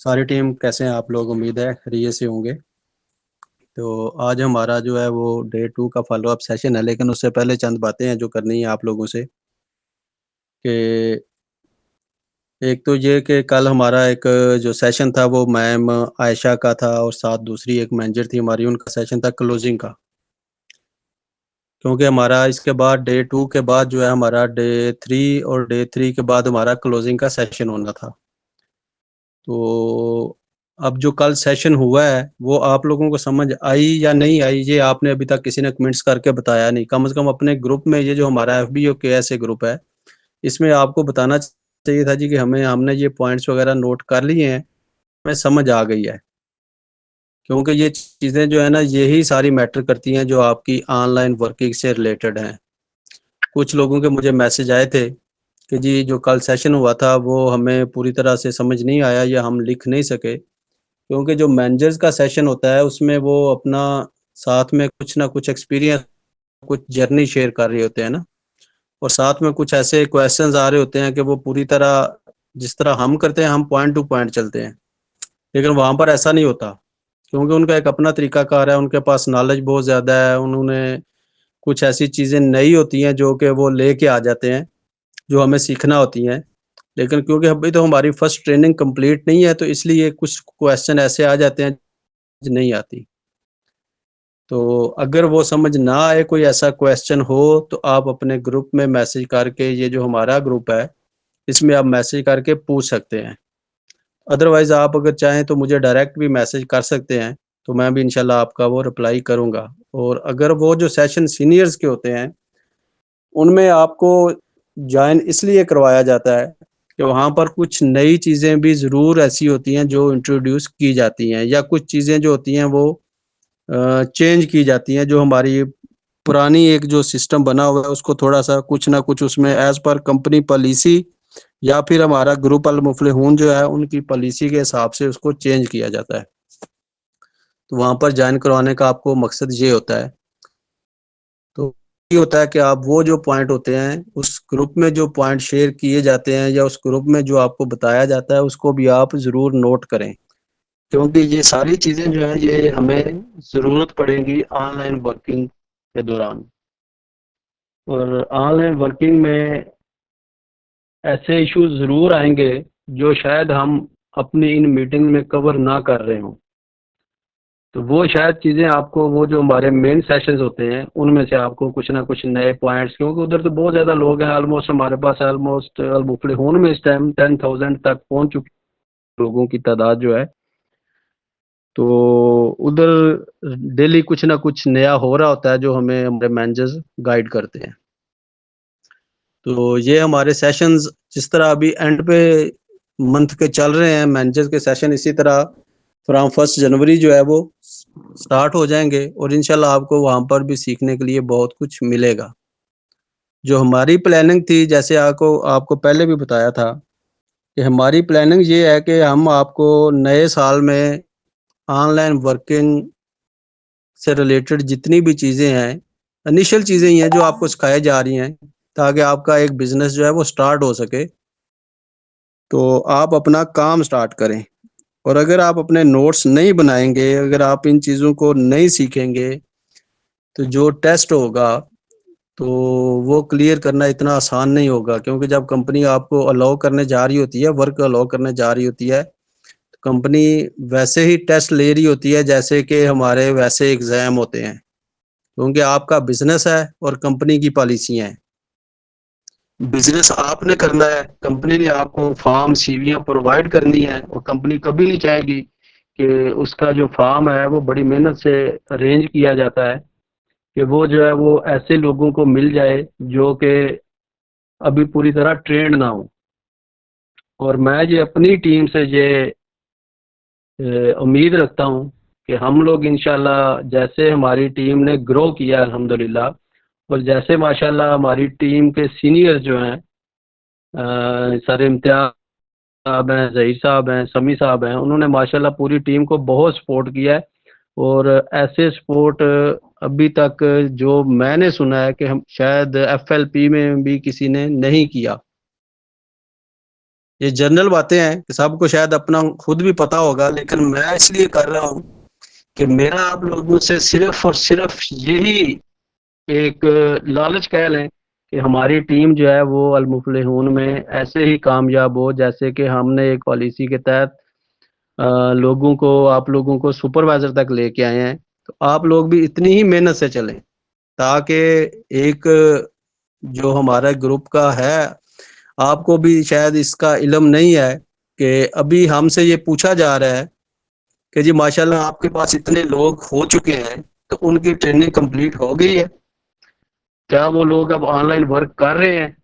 सारी टीम कैसे हैं आप लोग? उम्मीद है खैरियत से होंगे। तो आज हमारा जो है वो डे 2 का फ़ॉलो अप सेशन है, लेकिन उससे पहले चंद बातें हैं जो करनी है आप लोगों से कि एक तो ये कि कल हमारा एक जो सेशन था वो मैम आयशा का था और साथ दूसरी एक मैनेजर थी हमारी, उनका सेशन था क्लोजिंग का। क्योंकि हमारा इसके बाद डे 2 के बाद जो है हमारा डे 3 और डे 3 के बाद हमारा क्लोजिंग का सेशन होना था। तो अब जो कल सेशन हुआ है, वो आप लोगों को समझ आई या नहीं आई, ये आपने अभी तक किसी ने कमेंट्स करके बताया नहीं। कम से कम अपने ग्रुप में ये जो हमारा एफबीओ केएसए ग्रुप है, इसमें आपको बताना चाहिए था जी कि हमने ये पॉइंट्स वगैरह नोट कर लिए हैं, हमें समझ आ गई है। क्योंकि ये चीज़ें जो है ना, यही सारी मैटर करती हैं जो आपकी ऑनलाइन वर्किंग से रिलेटेड हैं। कुछ लोगों के मुझे मैसेज आए थे कि जी जो कल सेशन हुआ था वो हमें पूरी तरह से समझ नहीं आया या हम लिख नहीं सके। क्योंकि जो मैनेजर्स का सेशन होता है उसमें वो अपना साथ में कुछ ना कुछ एक्सपीरियंस, कुछ जर्नी शेयर कर रहे होते हैं ना, और साथ में कुछ ऐसे क्वेश्चंस आ रहे होते हैं कि वो पूरी तरह जिस तरह हम करते हैं, हम पॉइंट टू पॉइंट चलते हैं, लेकिन वहाँ पर ऐसा नहीं होता। क्योंकि उनका एक अपना तरीकाकार है, उनके पास नॉलेज बहुत ज़्यादा है, उन्होंने कुछ ऐसी चीज़ें नई होती हैं जो कि वो लेके आ जाते हैं, जो हमें सीखना होती हैं। लेकिन क्योंकि अभी तो हमारी फर्स्ट ट्रेनिंग कंप्लीट नहीं है, तो इसलिए कुछ क्वेश्चन ऐसे आ जाते हैं जो नहीं आती। तो अगर वो समझ ना आए, कोई ऐसा क्वेश्चन हो, तो आप अपने ग्रुप में मैसेज करके, ये जो हमारा ग्रुप है इसमें आप मैसेज करके पूछ सकते हैं। अदरवाइज आप अगर चाहें तो मुझे डायरेक्ट भी मैसेज कर सकते हैं, तो मैं भी इंशाल्लाह आपका वो रिप्लाई करूंगा। और अगर वो जो सेशन सीनियर्स के होते हैं, उनमें आपको ज्वाइन इसलिए करवाया जाता है कि वहाँ पर कुछ नई चीज़ें भी ज़रूर ऐसी होती हैं जो इंट्रोड्यूस की जाती हैं, या कुछ चीज़ें जो होती हैं वो चेंज की जाती हैं। जो हमारी पुरानी एक जो सिस्टम बना हुआ है उसको थोड़ा-सा कुछ ना कुछ उसमें एज़ पर कंपनी पॉलिसी या फिर हमारा ग्रुप अल मुफ़्लिहून जो है उनकी पॉलिसी के हिसाब से उसको चेंज किया जाता है। तो वहाँ पर जॉइन करवाने का आपको मकसद ये होता है। तो ये होता है कि आप वो जो पॉइंट होते हैं, उस ग्रुप में जो पॉइंट शेयर किए जाते हैं या उस ग्रुप में जो आपको बताया जाता है, उसको भी आप ज़रूर नोट करें। क्योंकि ये सारी चीज़ें जो हैं ये हमें ज़रूरत पड़ेगी ऑनलाइन वर्किंग के दौरान। और ऑनलाइन वर्किंग में ऐसे इश्यूज ज़रूर आएंगे जो शायद हम अपनी इन मीटिंग में कवर ना कर रहे हों। तो वो शायद चीज़ें आपको, वो जो हमारे मेन सेशंस होते हैं उनमें से आपको कुछ ना कुछ नए पॉइंट्स, क्योंकि उधर तो बहुत ज़्यादा लोग हैं, ऑलमोस्ट हमारे पास ऑलमोस्ट मुफ्लिहून में इस टाइम 10,000 तक पहुंच चुके लोगों की तादाद जो है। तो उधर डेली कुछ ना कुछ नया हो रहा होता है जो हमें हमारे मैनेजर्स गाइड करते हैं। तो ये हमारे सेशंस जिस तरह अभी एंड पे मंथ के चल रहे हैं मैनेजर्स के सेशन, इसी तरह फ्रॉम 1 जनवरी जो है वो स्टार्ट हो जाएंगे, और इंशाल्लाह आपको वहाँ पर भी सीखने के लिए बहुत कुछ मिलेगा। जो हमारी प्लानिंग थी, जैसे आपको आपको पहले भी बताया था कि हमारी प्लानिंग ये है कि हम आपको नए साल में ऑनलाइन वर्किंग से रिलेटेड जितनी भी चीज़ें हैं, इनिशियल चीज़ें ही हैं जो आपको सिखाई जा रही हैं, ताकि आपका एक बिज़नेस जो है वो स्टार्ट हो सके, तो आप अपना काम स्टार्ट करें। और अगर आप अपने नोट्स नहीं बनाएँगे, अगर आप इन चीज़ों को नहीं सीखेंगे, तो जो टेस्ट होगा, तो वो क्लियर करना इतना आसान नहीं होगा। क्योंकि जब कंपनी आपको अलाउ करने जा रही होती है, वर्क अलाउ करने जा रही होती है, तो कंपनी वैसे ही टेस्ट ले रही होती है जैसे कि हमारे वैसे एग्ज़ाम होते हैं। क्योंकि आपका बिज़नेस है और कंपनी की पॉलिसियाँ हैं। बिज़नेस आपने करना है, कंपनी ने आपको फॉर्म, सीवीयाँ प्रोवाइड करनी है, और कंपनी कभी नहीं चाहेगी कि उसका जो फॉर्म है वो बड़ी मेहनत से अरेंज किया जाता है, कि वो जो है वो ऐसे लोगों को मिल जाए जो कि अभी पूरी तरह ट्रेंड ना हो। और मैं ये अपनी टीम से ये उम्मीद रखता हूँ कि हम लोग इंशाल्लाह, जैसे हमारी टीम ने ग्रो किया अल्हम्दुलिल्लाह, और जैसे माशाल्लाह हमारी टीम के सीनियर जो हैं, सर इम्तियाज साहब हैं, ज़हीर साहब हैं, समी साहब हैं, उन्होंने माशाल्लाह पूरी टीम को बहुत सपोर्ट किया है। और ऐसे सपोर्ट अभी तक जो मैंने सुना है कि हम शायद एफएलपी में भी किसी ने नहीं किया। ये जनरल बातें हैं कि सबको शायद अपना खुद भी पता होगा, लेकिन मैं इसलिए कर रहा हूँ कि मेरा आप लोगों से सिर्फ और सिर्फ यही एक लालच कह लें कि हमारी टीम जो है वो अल मुफ्लिहून में ऐसे ही कामयाब हो, जैसे कि हमने एक पॉलिसी के तहत लोगों को, आप लोगों को सुपरवाइजर तक लेके आए हैं। तो आप लोग भी इतनी ही मेहनत से चलें, ताकि एक जो हमारा ग्रुप का है, आपको भी शायद इसका इल्म नहीं है कि अभी हमसे ये पूछा जा रहा है कि जी माशाल्लाह आपके पास इतने लोग हो चुके हैं, तो उनकी ट्रेनिंग कंप्लीट हो गई है, क्या वो लोग अब ऑनलाइन वर्क कर रहे हैं,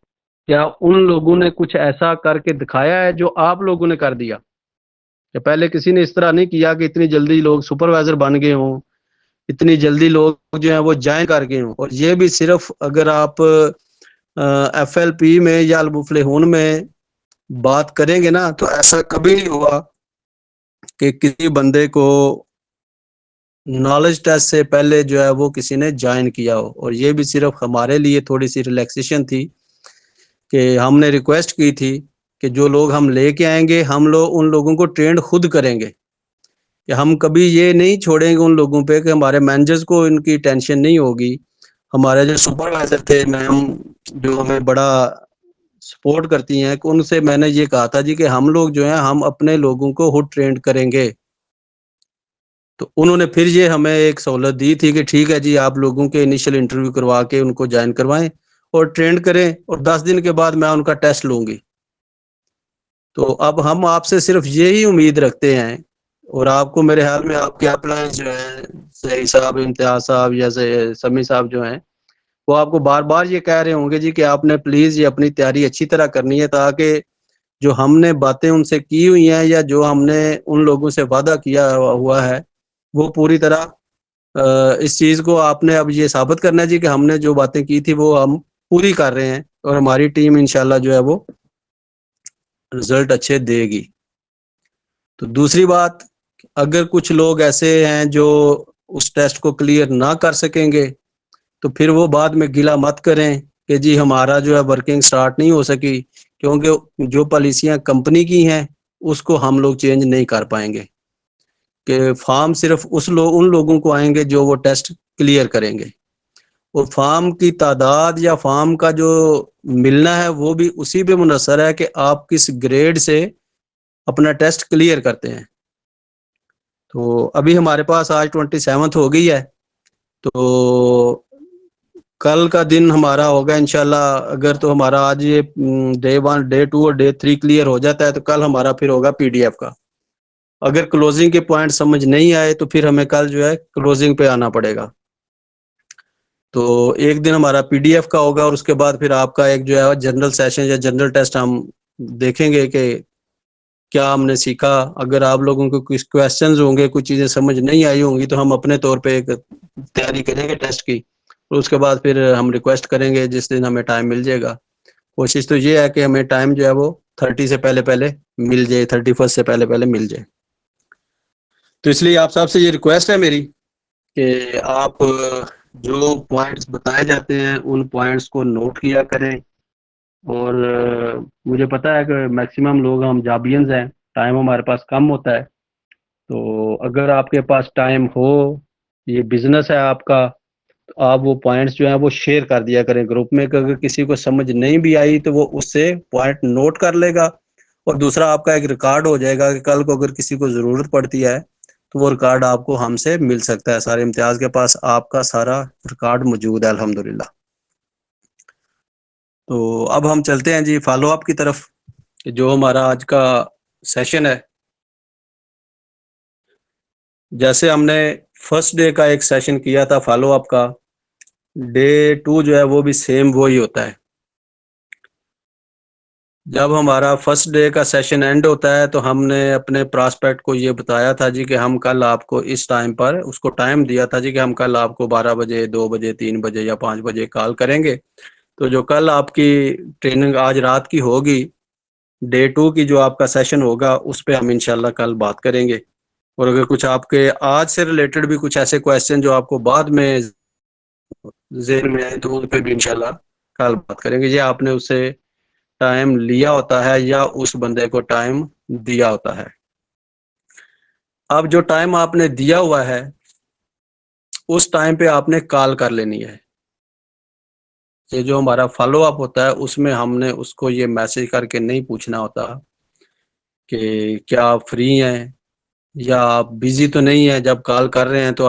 क्या उन लोगों ने कुछ ऐसा करके दिखाया है जो आप लोगों ने कर दिया, या पहले किसी ने इस तरह नहीं किया कि इतनी जल्दी लोग सुपरवाइजर बन गए हों, इतनी जल्दी लोग जो है वो ज्वाइन कर गए हों। और ये भी सिर्फ अगर आप FLP में या अल मुफ्लिहून में बात करेंगे ना, तो ऐसा कभी नहीं हुआ कि किसी बंदे को नॉलेज टेस्ट से पहले जो है वो किसी ने ज्वाइन किया हो। और ये भी सिर्फ हमारे लिए थोड़ी सी रिलैक्सेशन थी कि हमने रिक्वेस्ट की थी कि जो लोग हम लेके आएंगे, हम लोग उन लोगों को ट्रेंड खुद करेंगे, कि हम कभी ये नहीं छोड़ेंगे उन लोगों पे कि हमारे मैनेजर्स को इनकी टेंशन नहीं होगी। हमारे जो सुपरवाइजर थे मैम, जो हमें बड़ा सपोर्ट करती हैं, कि उनसे मैंने ये कहा था जी कि हम लोग जो है हम अपने लोगों को खुद ट्रेंड करेंगे। तो उन्होंने फिर ये हमें एक सहूलत दी थी कि ठीक है जी, आप लोगों के इनिशियल इंटरव्यू करवा के उनको ज्वाइन करवाएं और ट्रेंड करें, और 10 दिन के बाद मैं उनका टेस्ट लूंगी। तो अब हम आपसे सिर्फ यही उम्मीद रखते हैं, और आपको मेरे ख्याल में आपके अपलाइन जो है सही साहब, इम्तियाज साहब या समी साहब जो हैं, वो आपको बार बार ये कह रहे होंगे जी कि आपने प्लीज ये अपनी तैयारी अच्छी तरह करनी है, ताकि जो हमने बातें उनसे की हुई हैं या जो हमने उन लोगों से वादा किया हुआ है, वो पूरी तरह इस चीज को आपने अब ये साबित करना है जी कि हमने जो बातें की थी वो हम पूरी कर रहे हैं, और हमारी टीम इंशाल्लाह जो है वो रिजल्ट अच्छे देगी। तो दूसरी बात, अगर कुछ लोग ऐसे हैं जो उस टेस्ट को क्लियर ना कर सकेंगे, तो फिर वो बाद में गिला मत करें कि जी हमारा जो है वर्किंग स्टार्ट नहीं हो सकी, क्योंकि जो पॉलिसियां कंपनी की हैं उसको हम लोग चेंज नहीं कर पाएंगे, कि फॉर्म सिर्फ उन लोगों को आएंगे जो वो टेस्ट क्लियर करेंगे, और फॉर्म की तादाद या फॉर्म का जो मिलना है वो भी उसी पे मुनहसर है कि आप किस ग्रेड से अपना टेस्ट क्लियर करते हैं। तो अभी हमारे पास आज 27 हो गई है, तो कल का दिन हमारा होगा इंशाल्लाह। अगर तो हमारा आज ये डे 1, डे 2 और डे 3 क्लियर हो जाता है, तो कल हमारा फिर होगा PDF का। अगर क्लोजिंग के पॉइंट समझ नहीं आए तो फिर हमें कल जो है क्लोजिंग पे आना पड़ेगा। तो एक दिन हमारा PDF का होगा, और उसके बाद फिर आपका एक जो है जनरल सेशन या जनरल टेस्ट हम देखेंगे कि क्या हमने सीखा। अगर आप लोगों को कुछ क्वेश्चंस होंगे, कुछ चीजें समझ नहीं आई होंगी, तो हम अपने तौर पे एक तैयारी करेंगे टेस्ट की, और उसके बाद फिर हम रिक्वेस्ट करेंगे जिस दिन हमें टाइम मिल जाएगा। कोशिश तो ये है कि हमें टाइम जो है वो 30 से पहले पहले मिल जाए, 31 से पहले पहले मिल जाए। तो इसलिए आप सबसे ये रिक्वेस्ट है मेरी कि आप जो पॉइंट्स बताए जाते हैं उन पॉइंट्स को नोट किया करें। और मुझे पता है कि मैक्सिमम लोग हम जाबियंस हैं, टाइम हमारे पास कम होता है। तो अगर आपके पास टाइम हो, ये बिजनेस है आपका, तो आप वो पॉइंट्स जो हैं वो शेयर कर दिया करें ग्रुप में, कि अगर किसी को समझ नहीं भी आई तो वो उससे पॉइंट नोट कर लेगा, और दूसरा आपका एक रिकॉर्ड हो जाएगा कि कल को अगर किसी को ज़रूरत पड़ती है तो वो रिकॉर्ड आपको हमसे मिल सकता है। सारे इम्तियाज़ के पास आपका सारा रिकॉर्ड मौजूद है अल्हम्दुलिल्लाह। तो अब हम चलते हैं जी फॉलो अप की तरफ, जो हमारा आज का सेशन है। जैसे हमने फर्स्ट डे का एक सेशन किया था फॉलो अप का, डे 2 जो है वो भी सेम वही होता है। जब हमारा फर्स्ट डे का सेशन एंड होता है, तो हमने अपने प्रॉस्पेक्ट को ये बताया था जी कि हम कल आपको इस टाइम पर, उसको टाइम दिया था जी कि हम कल आपको 12 बजे, 2 बजे, 3 बजे या 5 बजे कॉल करेंगे। तो जो कल आपकी ट्रेनिंग आज रात की होगी, डे 2 की जो आपका सेशन होगा, उस पे हम इंशाल्लाह कल बात करेंगे। और अगर कुछ आपके आज से रिलेटेड भी कुछ ऐसे क्वेश्चन जो आपको बाद में ज़हन में आए, तो उन पे भी इंशाल्लाह कल बात करेंगे। ये आपने उससे टाइम लिया होता है या उस बंदे को टाइम दिया होता है। अब जो टाइम आपने दिया हुआ है उस टाइम पे आपने कॉल कर लेनी है। ये जो हमारा फॉलो अप होता है उसमें हमने उसको ये मैसेज करके नहीं पूछना होता कि क्या आप फ्री हैं या आप बिजी तो नहीं है। जब कॉल कर रहे हैं तो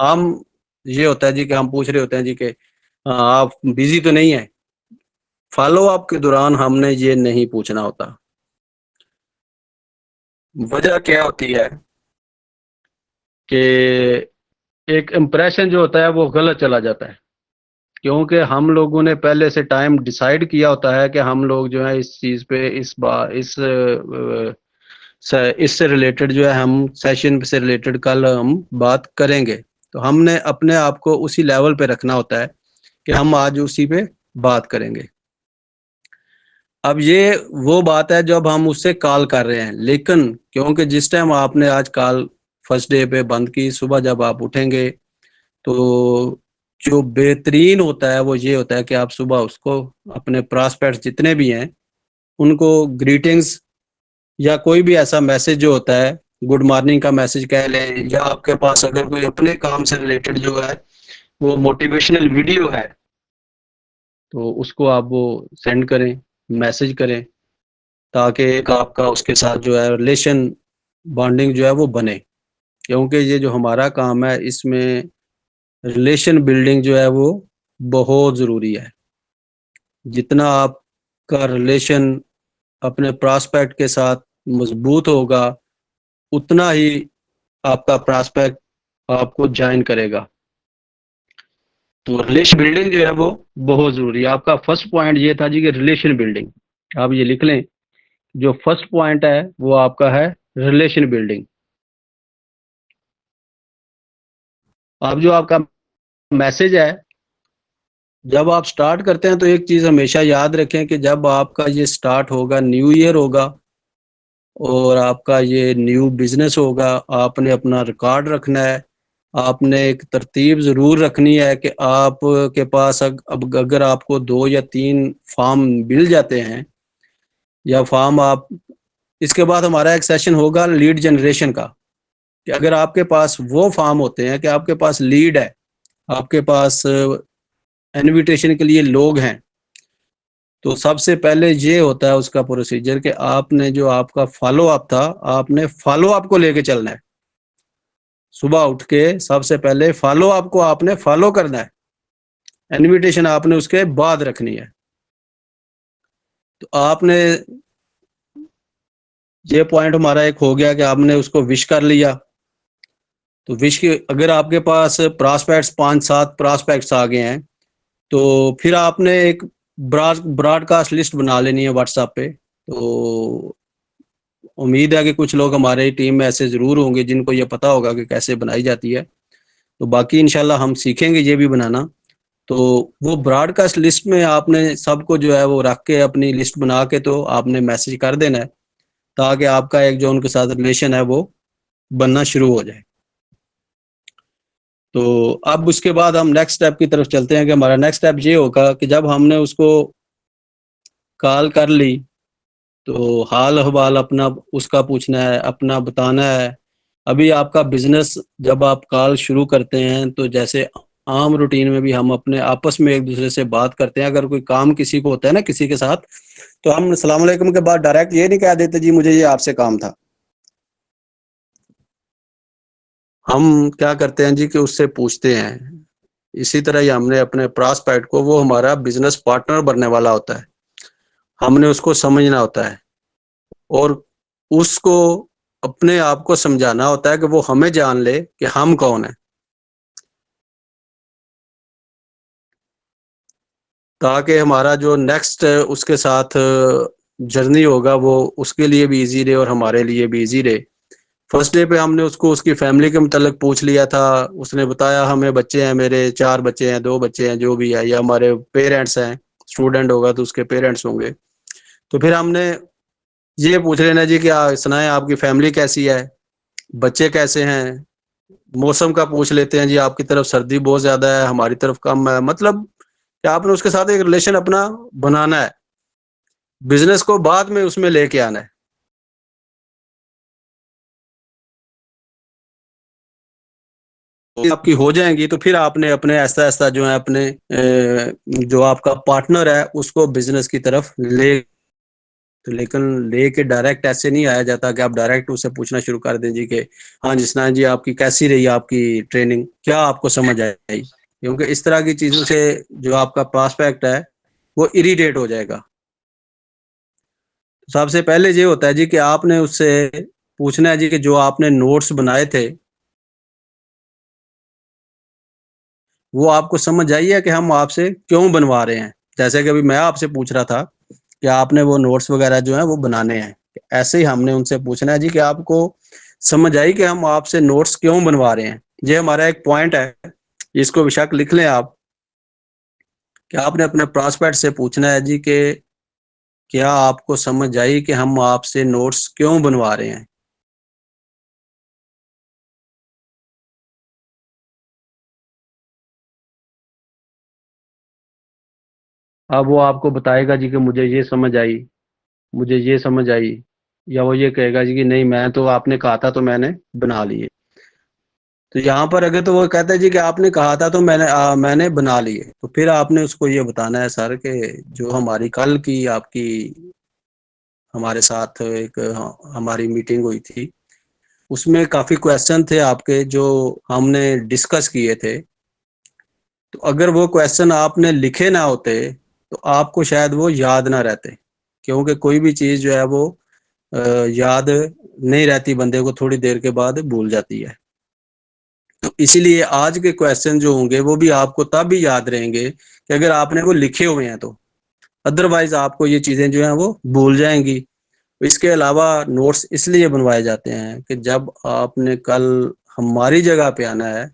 हम ये होता है जी कि हम पूछ रहे होते हैं जी कि आप बिजी तो नहीं है। फॉलो अप के दौरान हमने ये नहीं पूछना होता। वजह क्या होती है कि एक इम्प्रेशन जो होता है वो गलत चला जाता है, क्योंकि हम लोगों ने पहले से टाइम डिसाइड किया होता है कि हम लोग जो है इस चीज पे इस बार इससे रिलेटेड जो है हम सेशन से रिलेटेड कल हम बात करेंगे। तो हमने अपने आप को उसी लेवल पे रखना होता है कि हम आज उसी पे बात करेंगे। अब ये वो बात है जब हम उससे कॉल कर रहे हैं, लेकिन क्योंकि जिस टाइम आपने आज कॉल फर्स्ट डे पे बंद की, सुबह जब आप उठेंगे तो जो बेहतरीन होता है वो ये होता है कि आप सुबह उसको अपने प्रॉस्पेक्ट्स जितने भी हैं उनको ग्रीटिंग्स या कोई भी ऐसा मैसेज जो होता है, गुड मॉर्निंग का मैसेज कह लें, या आपके पास अगर कोई अपने काम से रिलेटेड जो है वो मोटिवेशनल वीडियो है तो उसको आप वो सेंड करें, मैसेज करें, ताकि एक आपका उसके साथ जो है रिलेशन बॉन्डिंग जो है वो बने। क्योंकि ये जो हमारा काम है इसमें रिलेशन बिल्डिंग जो है वो बहुत ज़रूरी है। जितना आपका रिलेशन अपने प्रॉस्पेक्ट के साथ मजबूत होगा उतना ही आपका प्रॉस्पेक्ट आपको ज्वाइन करेगा। तो रिलेशन बिल्डिंग जो है वो बहुत ज़रूरी है। आपका फर्स्ट पॉइंट ये था जी कि रिलेशन बिल्डिंग, आप ये लिख लें। जो फर्स्ट पॉइंट है वो आपका है रिलेशन बिल्डिंग। अब जो आपका मैसेज है जब आप स्टार्ट करते हैं तो एक चीज़ हमेशा याद रखें कि जब आपका ये स्टार्ट होगा, न्यू ईयर होगा और आपका ये न्यू बिजनेस होगा, आपने अपना रिकॉर्ड रखना है। आपने एक तरतीब ज़रूर रखनी है कि आपके पास अब अगर आपको 2 या 3 फॉर्म मिल जाते हैं या फॉर्म आप, इसके बाद हमारा एक सेशन होगा लीड जनरेशन का, कि अगर आपके पास वो फॉर्म होते हैं कि आपके पास लीड है, आपके पास इनविटेशन के लिए लोग हैं, तो सबसे पहले ये होता है उसका प्रोसीजर कि आपने जो आपका फॉलो अप था, आपने फॉलो अप को लेके चलना है। सुबह उठ के सबसे पहले फॉलो अप को आपने फॉलो करना है, इनविटेशन आपने उसके बाद रखनी है। तो आपने ये पॉइंट हमारा एक हो गया कि आपने उसको विश कर लिया। तो विश के अगर आपके पास प्रॉस्पेक्ट्स 5-7 प्रॉस्पेक्ट्स आ गए हैं तो फिर आपने एक ब्रॉडकास्ट लिस्ट बना लेनी है व्हाट्सएप पे। तो उम्मीद है कि कुछ लोग हमारे टीम में ऐसे ज़रूर होंगे जिनको ये पता होगा कि कैसे बनाई जाती है। तो बाकी इंशाल्लाह हम सीखेंगे ये भी बनाना। तो वो ब्रॉडकास्ट लिस्ट में आपने सबको जो है वो रख के अपनी लिस्ट बना के तो आपने मैसेज कर देना है, ताकि आपका एक जो उनके साथ रिलेशन है वो बनना शुरू हो जाए। तो अब उसके बाद हम नेक्स्ट स्टेप की तरफ चलते हैं कि हमारा नेक्स्ट स्टेप ये होगा कि जब हमने उसको कॉल कर ली तो हाल अहवाल अपना उसका पूछना है, अपना बताना है। अभी आपका बिजनेस जब आप कॉल शुरू करते हैं तो जैसे आम रूटीन में भी हम अपने आपस में एक दूसरे से बात करते हैं। अगर कोई काम किसी को होता है ना किसी के साथ, तो हम अस्सलाम वालेकुम के बाद डायरेक्ट ये नहीं कह देते जी मुझे ये आपसे काम था। हम क्या करते हैं जी कि उससे पूछते हैं। इसी तरह ही हमने अपने प्रॉस्पेक्ट को, वो हमारा बिजनेस पार्टनर बनने वाला होता है, हमने उसको समझना होता है और उसको अपने आप को समझाना होता है कि वो हमें जान ले कि हम कौन है, ताकि हमारा जो नेक्स्ट उसके साथ जर्नी होगा वो उसके लिए भी इजी रहे और हमारे लिए भी इजी रहे। फर्स्ट डे पे हमने उसको उसकी फैमिली के मतलब पूछ लिया था। उसने बताया हमें बच्चे हैं, मेरे 4 बच्चे हैं, 2 बच्चे हैं, जो भी है, या हमारे पेरेंट्स हैं। स्टूडेंट होगा तो उसके पेरेंट्स होंगे। तो फिर हमने ये पूछ लेना जी कि सुनाएं आपकी फैमिली कैसी है, बच्चे कैसे हैं। मौसम का पूछ लेते हैं जी, आपकी तरफ सर्दी बहुत ज्यादा है, हमारी तरफ कम है। मतलब कि आपने उसके साथ एक रिलेशन अपना बनाना है। बिजनेस को बाद में उसमें लेके आना है। आपकी हो जाएंगी तो फिर आपने अपने ऐसा ऐसा जो है अपने जो आपका पार्टनर है उसको बिजनेस की तरफ ले, तो लेकिन लेके डायरेक्ट ऐसे नहीं आया जाता कि आप डायरेक्ट उससे पूछना शुरू कर दें जी कि हाँ जिसना जी आपकी कैसी रही आपकी ट्रेनिंग, क्या आपको समझ आई, क्योंकि इस तरह की चीजों से जो आपका प्रोस्पेक्ट है वो इरिटेट हो जाएगा। सबसे पहले ये होता है जी कि आपने उससे पूछना है जी कि जो आपने नोट्स बनाए थे वो आपको समझ आई है कि हम आपसे क्यों बनवा रहे हैं। जैसे कि अभी मैं आपसे पूछ रहा था कि आपने वो नोट्स वगैरह जो है वो बनाने हैं, ऐसे ही हमने उनसे पूछना है जी कि आपको समझ आई कि हम आपसे नोट्स क्यों बनवा रहे हैं। ये हमारा एक पॉइंट है, इसको बेशक लिख लें आप, कि आपने अपने प्रॉस्पेक्ट से पूछना है जी कि क्या आपको समझ आई कि हम आपसे नोट्स क्यों बनवा रहे हैं। अब वो आपको बताएगा जी कि मुझे ये समझ आई, मुझे ये समझ आई, या वो ये कहेगा जी कि नहीं मैं तो आपने कहा था तो मैंने बना लिए। तो यहाँ पर अगर तो वो कहता है जी कि आपने कहा था तो मैंने बना लिए, तो फिर आपने उसको ये बताना है सर कि जो हमारी कल की आपकी हमारे साथ एक हमारी मीटिंग हुई थी उसमें काफी क्वेश्चन थे आपके जो हमने डिस्कस किए थे, तो अगर वो क्वेश्चन आपने लिखे ना होते तो आपको शायद वो याद ना रहते, क्योंकि कोई भी चीज जो है वो याद नहीं रहती, बंदे को थोड़ी देर के बाद भूल जाती है। तो इसीलिए आज के क्वेश्चन जो होंगे वो भी आपको तब भी याद रहेंगे कि अगर आपने वो लिखे हुए हैं, तो अदरवाइज आपको ये चीजें जो हैं वो भूल जाएंगी। इसके अलावा नोट्स इसलिए बनवाए जाते हैं कि जब आपने कल हमारी जगह पे आना है,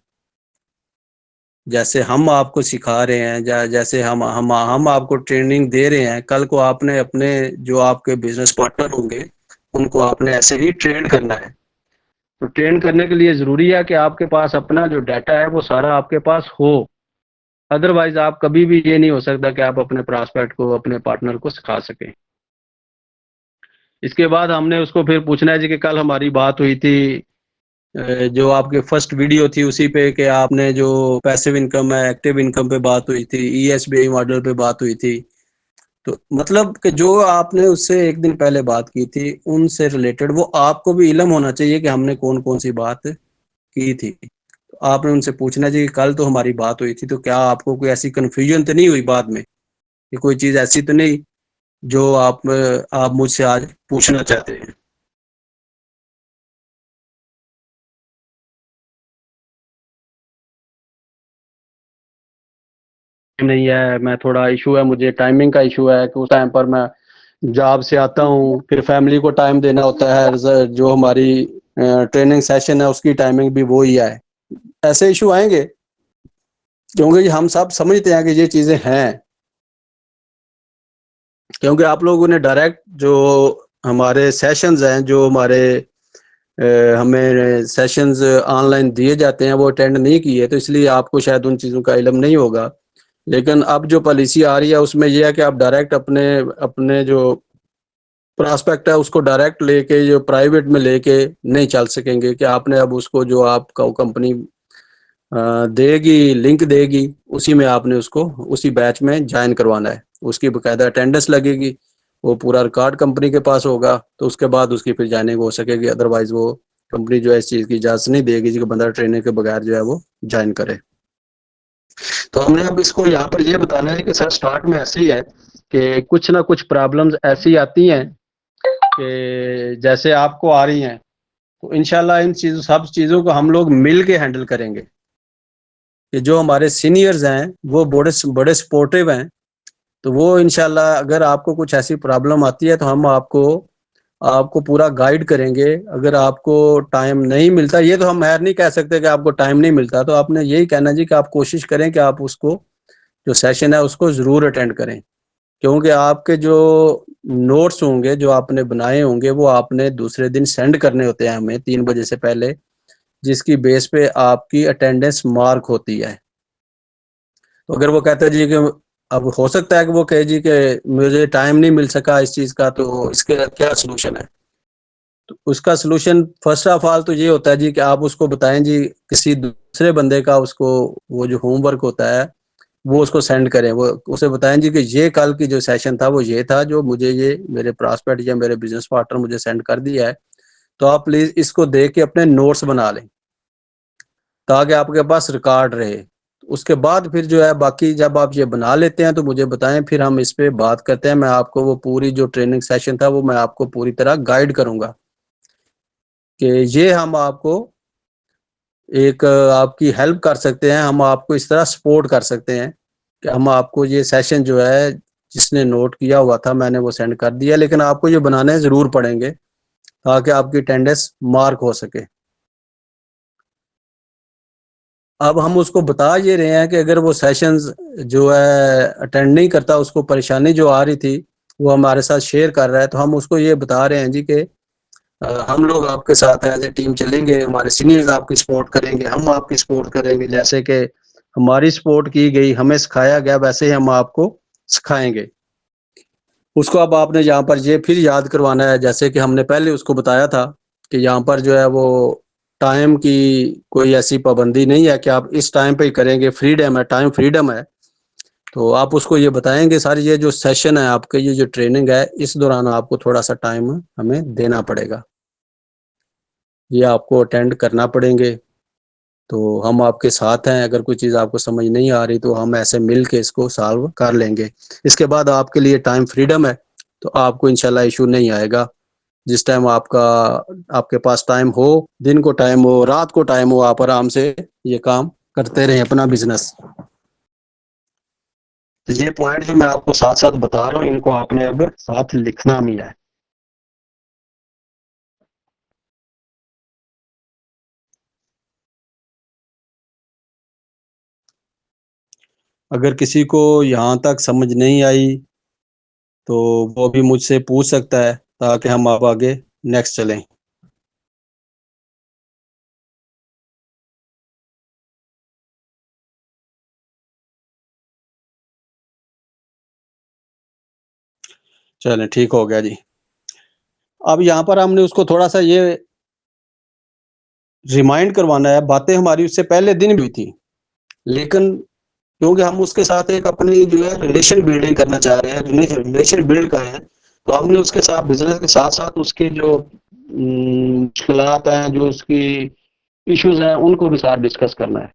जैसे हम आपको सिखा रहे हैं, जैसे हम आपको ट्रेनिंग दे रहे हैं, कल को आपने अपने जो आपके बिजनेस पार्टनर होंगे उनको आपने ऐसे ही ट्रेन करना है। तो ट्रेन करने के लिए जरूरी है कि आपके पास अपना जो डाटा है वो सारा आपके पास हो, अदरवाइज आप कभी भी ये नहीं हो सकता कि आप अपने प्रॉस्पेक्ट को अपने पार्टनर को सिखा सकें। इसके बाद हमने उसको फिर पूछना है जी कि कल हमारी बात हुई थी जो आपके फर्स्ट वीडियो थी उसी पे, कि आपने जो पैसिव इनकम है एक्टिव इनकम पे बात हुई थी, ईएसबीआई मॉडल पे बात हुई थी। तो मतलब कि जो आपने उससे एक दिन पहले बात की थी उनसे रिलेटेड वो आपको भी इल्म होना चाहिए कि हमने कौन कौन सी बात की थी। तो आपने उनसे पूछना चाहिए कि कल तो हमारी बात हुई थी, तो क्या आपको कोई ऐसी कंफ्यूजन तो नहीं हुई बाद में, कि कोई चीज ऐसी तो नहीं जो आप मुझसे आज पूछना चाहते हैं। नहीं है, मैं थोड़ा इशू है, मुझे टाइमिंग का इशू है कि उस टाइम पर मैं जॉब से आता हूँ, फिर फैमिली को टाइम देना होता है, जो हमारी ट्रेनिंग सेशन है उसकी टाइमिंग भी वो ही है। ऐसे इशू आएंगे क्योंकि हम सब समझते हैं कि ये चीजें हैं, क्योंकि आप लोगों ने डायरेक्ट जो हमारे सेशंस हैं, जो हमारे हमें सेशंस ऑनलाइन दिए जाते हैं वो अटेंड नहीं किए, तो इसलिए आपको शायद उन चीज़ों का इल्म नहीं होगा। लेकिन अब जो पॉलिसी आ रही है उसमें यह है कि आप डायरेक्ट अपने अपने जो प्रॉस्पेक्ट है उसको डायरेक्ट लेके जो प्राइवेट में लेके नहीं चल सकेंगे, कि आपने अब उसको जो आपका कंपनी देगी लिंक देगी उसी में आपने उसको उसी बैच में ज्वाइन करवाना है। उसकी बकायदा अटेंडेंस लगेगी, वो पूरा रिकॉर्ड कंपनी के पास होगा, तो उसके बाद उसकी फिर ज्वाइनिंग हो सकेगी। अदरवाइज वो कंपनी जो है इस चीज़ की इजाज़त नहीं देगी कि बंदा ट्रेनिंग के बगैर जो है वो ज्वाइन करे। तो हमने अब इसको यहाँ पर ये बताना है कि सर स्टार्ट में ऐसे ही है कि कुछ ना कुछ प्रॉब्लम्स ऐसी आती हैं कि जैसे आपको आ रही हैं, तो इंशाल्लाह इन चीज़ों सब चीज़ों को हम लोग मिल के हैंडल करेंगे। कि जो हमारे सीनियर्स हैं वो बड़े बड़े सपोर्टिव हैं, तो वो इंशाल्लाह अगर आपको कुछ ऐसी प्रॉब्लम आती है तो हम आपको आपको पूरा गाइड करेंगे। अगर आपको टाइम नहीं मिलता, ये तो हम खैर नहीं कह सकते कि आपको टाइम नहीं मिलता, तो आपने यही कहना जी कि आप कोशिश करें कि आप उसको जो सेशन है उसको ज़रूर अटेंड करें, क्योंकि आपके जो नोट्स होंगे जो आपने बनाए होंगे वो आपने दूसरे दिन सेंड करने होते हैं हमें 3 बजे से पहले, जिसकी बेस पे आपकी अटेंडेंस मार्क होती है। तो अगर वो कहते हैं जी कि अब हो सकता है कि वो कहे जी कि मुझे टाइम नहीं मिल सका इस चीज का, तो इसके क्या सोल्यूशन है? तो उसका सोल्यूशन फर्स्ट ऑफ ऑल तो ये होता है जी कि आप उसको बताएं जी, किसी दूसरे बंदे का उसको वो जो होमवर्क होता है वो उसको सेंड करें। वो उसे बताएं जी कि ये कल की जो सेशन था वो ये था, जो मुझे ये मेरे प्रॉस्पेक्ट या मेरे बिजनेस पार्टनर मुझे सेंड कर दिया है, तो आप प्लीज इसको देख के अपने नोट्स बना लें ताकि आपके पास रिकॉर्ड रहे। उसके बाद फिर जो है बाकी जब आप ये बना लेते हैं तो मुझे बताएं, फिर हम इस पे बात करते हैं। मैं आपको वो पूरी जो ट्रेनिंग सेशन था वो मैं आपको पूरी तरह गाइड करूंगा कि ये हम आपको एक आपकी हेल्प कर सकते हैं, हम आपको इस तरह सपोर्ट कर सकते हैं कि हम आपको ये सेशन जो है जिसने नोट किया हुआ था मैंने वो सेंड कर दिया, लेकिन आपको ये बनाने जरूर पड़ेंगे ताकि आपकी अटेंडेंस मार्क हो सके। अब हम उसको बता ये रहे हैं कि अगर वो सेशंस जो है अटेंड नहीं करता, उसको परेशानी जो आ रही थी वो हमारे साथ शेयर कर रहा है, तो हम उसको ये बता रहे हैं जी कि हम लोग आपके साथ एज ए टीम चलेंगे, हमारे सीनियर्स आपकी सपोर्ट करेंगे, हम आपकी सपोर्ट करेंगे। जैसे कि हमारी सपोर्ट की गई, हमें सिखाया गया, वैसे ही हम आपको सिखाएंगे। उसको अब आपने यहाँ पर ये फिर याद करवाना है, जैसे कि हमने पहले उसको बताया था कि यहाँ पर जो है वो टाइम की कोई ऐसी पाबंदी नहीं है कि आप इस टाइम पे ही करेंगे, फ्रीडम है, टाइम फ्रीडम है। तो आप उसको ये बताएंगे सारी ये जो सेशन है आपके, ये जो ट्रेनिंग है, इस दौरान आपको थोड़ा सा टाइम हमें देना पड़ेगा, ये आपको अटेंड करना पड़ेंगे। तो हम आपके साथ हैं, अगर कोई चीज़ आपको समझ नहीं आ रही तो हम ऐसे मिल के इसको सॉल्व कर लेंगे। इसके बाद आपके लिए टाइम फ्रीडम है, तो आपको इंशाल्लाह इशू नहीं आएगा। जिस टाइम आपका आपके पास टाइम हो, दिन को टाइम हो, रात को टाइम हो, आप आराम से ये काम करते रहें अपना बिजनेस। तो ये पॉइंट जो मैं आपको साथ साथ बता रहा हूँ, इनको आपने अब साथ लिखना भी है। अगर किसी को यहाँ तक समझ नहीं आई तो वो भी मुझसे पूछ सकता है ताकि हम आप आगे नेक्स्ट चलें। चलें, ठीक हो गया जी। अब यहाँ पर हमने उसको थोड़ा सा ये रिमाइंड करवाना है, बातें हमारी उससे पहले दिन भी हुई थी, लेकिन क्योंकि हम उसके साथ एक अपनी जो है रिलेशन बिल्डिंग करना चाह रहे हैं, रिलेशन बिल्ड कर रहे हैं, तो हमने उसके साथ बिजनेस के साथ साथ उसके जो मुश्किलात हैं, जो उसकी इश्यूज हैं, उनको भी साथ डिस्कस करना है।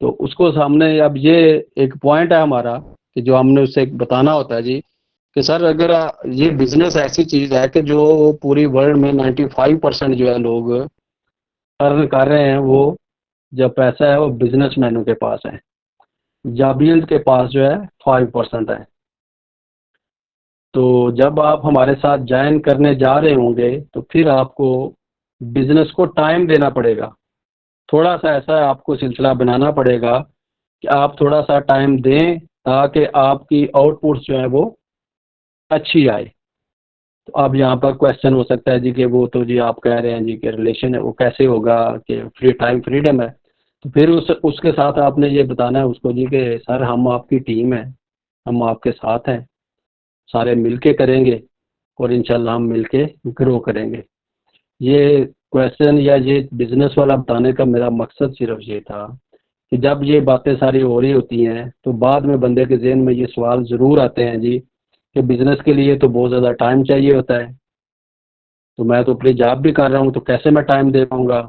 तो उसको सामने अब ये एक पॉइंट है हमारा कि जो हमने उससे बताना होता है जी कि सर अगर ये बिजनेस ऐसी चीज है कि जो पूरी वर्ल्ड में 95% जो है लोग अर्न कर रहे हैं, वो जो पैसा है वो बिजनेसमैनों के पास है, जाबियल्स के पास जो है 5% है। तो जब आप हमारे साथ ज्वाइन करने जा रहे होंगे तो फिर आपको बिजनेस को टाइम देना पड़ेगा। थोड़ा सा ऐसा आपको सिलसिला बनाना पड़ेगा कि आप थोड़ा सा टाइम दें ताकि आपकी आउटपुट्स जो है वो अच्छी आए। तो अब यहाँ पर क्वेश्चन हो सकता है जी कि वो तो जी आप कह रहे हैं जी कि रिलेशन है, वो कैसे होगा कि फ्री टाइम फ्रीडम है? तो फिर उसके साथ आपने ये बताना है उसको जी कि सर हम आपकी टीम है, हम आपके साथ हैं, सारे मिलके करेंगे और इंशाल्लाह हम मिलके ग्रो करेंगे। ये क्वेश्चन या ये बिजनेस वाला बताने का मेरा मकसद सिर्फ ये था कि जब ये बातें सारी हो रही होती हैं तो बाद में बंदे के जहन में ये सवाल ज़रूर आते हैं जी कि बिजनेस के लिए तो बहुत ज़्यादा टाइम चाहिए होता है, तो मैं तो अपनी जॉब भी कर रहा हूँ, तो कैसे मैं टाइम दे पाऊँगा?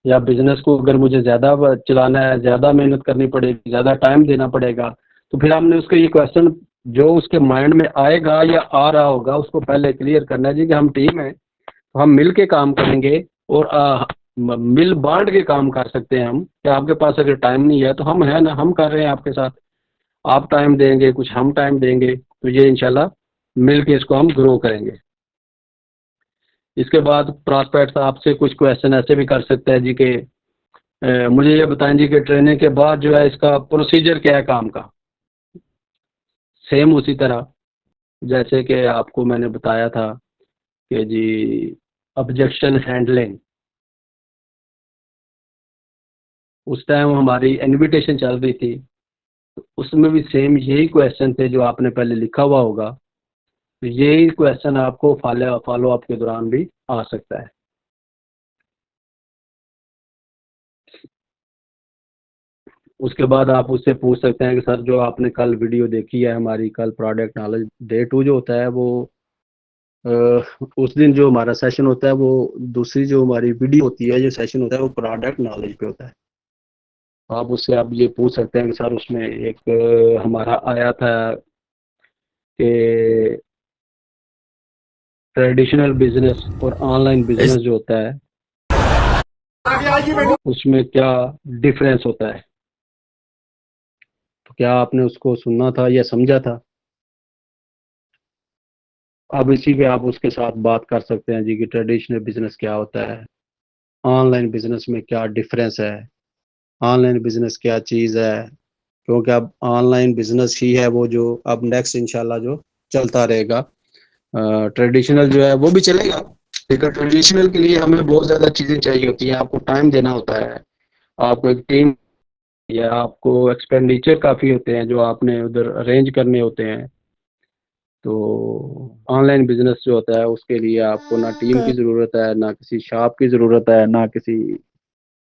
या बिजनेस को अगर मुझे ज़्यादा चलाना है, ज़्यादा मेहनत करनी पड़ेगी, ज़्यादा टाइम देना पड़ेगा। तो फिर हमने उसको ये क्वेश्चन जो उसके माइंड में आएगा या आ रहा होगा उसको पहले क्लियर करना है जी कि हम टीम है, तो हम मिल के काम करेंगे और मिल बांट के काम कर सकते हैं हम। कि आपके पास अगर टाइम नहीं है तो हम है ना, हम कर रहे हैं आपके साथ, आप टाइम देंगे, कुछ हम टाइम देंगे, तो ये इंशाल्लाह मिल के इसको हम ग्रो करेंगे। इसके बाद प्रॉस्पेक्ट्स आपसे कुछ क्वेश्चन ऐसे भी कर सकते हैं जी कि मुझे ये बताएं जी कि ट्रेनिंग के बाद जो है इसका प्रोसीजर क्या है काम का? सेम उसी तरह जैसे कि आपको मैंने बताया था कि जी ऑब्जेक्शन हैंडलिंग, उस टाइम हमारी इनविटेशन चल रही थी, उसमें भी सेम यही क्वेश्चन थे जो आपने पहले लिखा हुआ होगा, तो यही क्वेश्चन आपको फॉलो अप के दौरान भी आ सकता है। उसके बाद आप उससे पूछ सकते हैं कि सर जो आपने कल वीडियो देखी है हमारी, कल प्रोडक्ट नॉलेज डे 2 जो होता है वो अ, उस दिन जो हमारा सेशन होता है वो दूसरी जो हमारी वीडियो होती है, जो सेशन होता है वो प्रोडक्ट नॉलेज पे होता है। आप उससे आप ये पूछ सकते हैं कि सर उसमें एक हमारा आया था कि ट्रेडिशनल बिजनेस और ऑनलाइन बिजनेस जो होता है उसमें क्या डिफरेंस होता है। तो क्या आपने उसको सुना था या समझा था? अब इसी पे आप उसके साथ बात कर सकते हैं जी कि ट्रेडिशनल बिजनेस क्या होता है, ऑनलाइन बिजनेस में क्या डिफरेंस है, ऑनलाइन बिजनेस क्या चीज़ है। क्योंकि अब ऑनलाइन बिजनेस ही है वो जो अब नेक्स्ट इंशाल्लाह जो चलता रहेगा। ट्रेडिशनल जो है वो भी चलेगा, लेकिन ट्रेडिशनल के लिए हमें बहुत ज़्यादा चीज़ें चाहिए होती हैं। आपको टाइम देना होता है, आपको एक टीम या आपको एक्सपेंडिचर काफ़ी होते हैं जो आपने उधर अरेंज करने होते हैं। तो ऑनलाइन बिजनेस जो होता है उसके लिए आपको ना टीम की ज़रूरत है, ना किसी शॉप की ज़रूरत है, ना किसी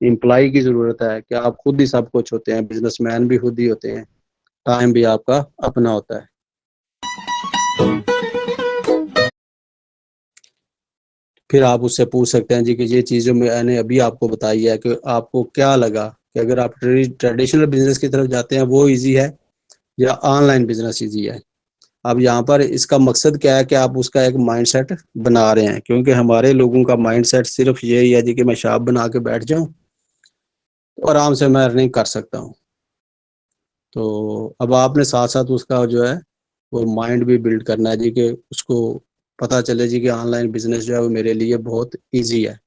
एम्प्लॉय की ज़रूरत है, कि आप खुद ही सब कुछ होते हैं, बिजनेसमैन भी खुद ही होते हैं, टाइम भी आपका अपना होता है। फिर आप उससे पूछ सकते हैं जी कि ये चीज़ें मैंने अभी आपको बताई है कि आपको क्या लगा कि अगर आप ट्रेडिशनल बिजनेस की तरफ जाते हैं वो इजी है या ऑनलाइन बिजनेस इजी है। अब यहाँ पर इसका मकसद क्या है कि आप उसका एक माइंडसेट बना रहे हैं, क्योंकि हमारे लोगों का माइंडसेट सिर्फ यही है जी कि मैं शॉप बना के बैठ जाऊं तो आराम से मैं अर्निंग कर सकता हूं। तो अब आपने साथ साथ उसका जो है वो माइंड भी बिल्ड करना है जी कि उसको पता चले जी कि ऑनलाइन बिजनेस जो है वो मेरे लिए बहुत ईजी है।